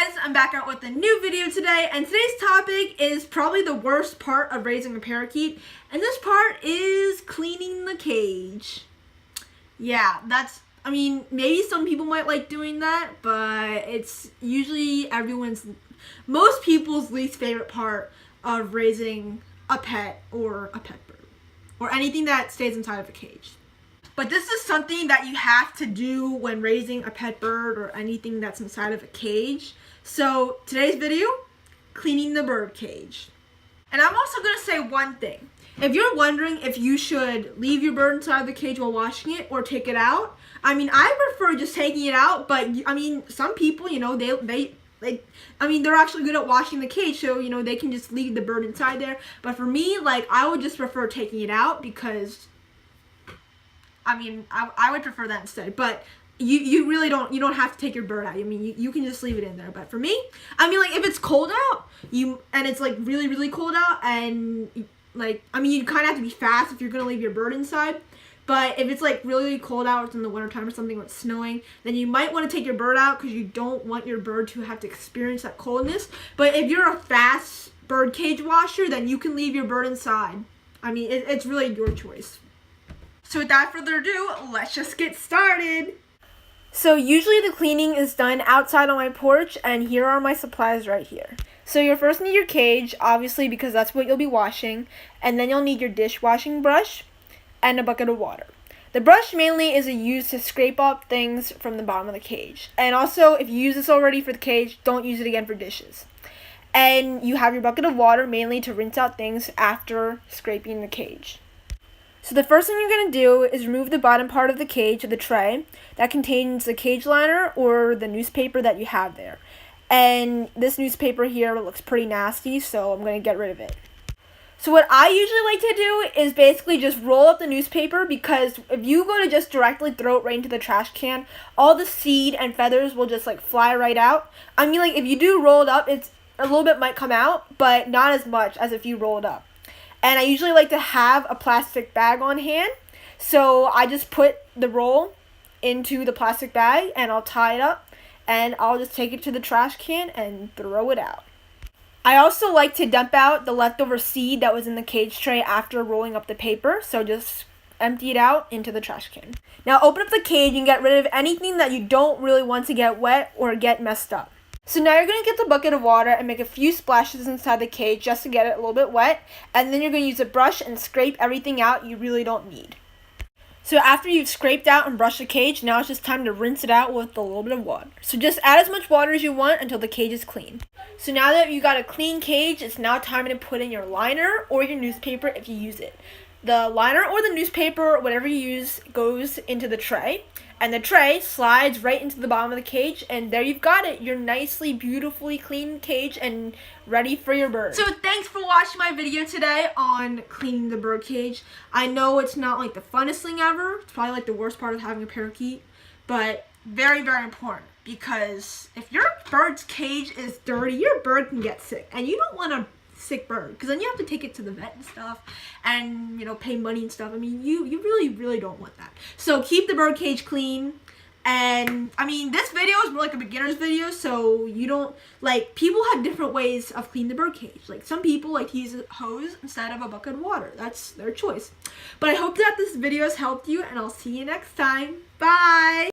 guys, I'm back out with a new video today, and today's topic is probably the worst part of raising a parakeet, and this part is cleaning the cage. Yeah, maybe some people might like doing that, but it's usually most people's least favorite part of raising a pet or a pet bird, or anything that stays inside of a cage. But this is something that you have to do when raising a pet bird or anything that's inside of a cage. So today's video, cleaning the bird cage. And I'm also going to say one thing. If you're wondering if you should leave your bird inside the cage while washing it or take it out, I prefer just taking it out, but some people, they're actually good at washing the cage, so, they can just leave the bird inside there. But for me, I would just prefer taking it out because I would prefer that instead, but you really don't have to take your bird out. You can just leave it in there. But for me, if it's cold out, and it's really, really cold out, and you kind of have to be fast if you're going to leave your bird inside. But if it's really cold out, it's in the wintertime or something, or it's snowing, then you might want to take your bird out because you don't want your bird to have to experience that coldness. But if you're a fast bird cage washer, then you can leave your bird inside. It's really your choice. So without further ado, let's just get started. So usually the cleaning is done outside on my porch, and here are my supplies right here. So you'll first need your cage, obviously, because that's what you'll be washing, and then you'll need your dishwashing brush and a bucket of water. The brush mainly is used to scrape off things from the bottom of the cage. And also, if you use this already for the cage, don't use it again for dishes. And you have your bucket of water mainly to rinse out things after scraping the cage. So the first thing you're going to do is remove the bottom part of the cage, or the tray, that contains the cage liner or the newspaper that you have there. And this newspaper here looks pretty nasty, so I'm going to get rid of it. So what I usually like to do is basically just roll up the newspaper, because if you go to just directly throw it right into the trash can, all the seed and feathers will just fly right out. If you do roll it up, it's a little bit might come out, but not as much as if you roll it up. And I usually like to have a plastic bag on hand. So I just put the roll into the plastic bag and I'll tie it up, and I'll just take it to the trash can and throw it out. I also like to dump out the leftover seed that was in the cage tray after rolling up the paper. So just empty it out into the trash can. Now open up the cage and get rid of anything that you don't really want to get wet or get messed up. So now you're going to get the bucket of water and make a few splashes inside the cage just to get it a little bit wet. And then you're going to use a brush and scrape everything out you really don't need. So after you've scraped out and brushed the cage, now it's just time to rinse it out with a little bit of water. So just add as much water as you want until the cage is clean. So now that you got a clean cage, it's now time to put in your liner or your newspaper if you use it. The liner or the newspaper, whatever you use, goes into the tray. And the tray slides right into the bottom of the cage, and there you've got it, your nicely, beautifully clean cage and ready for your bird. So thanks for watching my video today on cleaning the bird cage. I know it's not the funnest thing ever. It's probably the worst part of having a parakeet, but very, very important, because if your bird's cage is dirty, your bird can get sick, and you don't want a sick bird, because then you have to take it to the vet and stuff, and pay money and stuff. You really, really don't want that. So keep the bird cage clean. And this video is more like a beginner's video, so you don't people have different ways of cleaning the bird cage. Some people like to use a hose instead of a bucket of water. That's their choice. But I hope that this video has helped you, and I'll see you next time. Bye.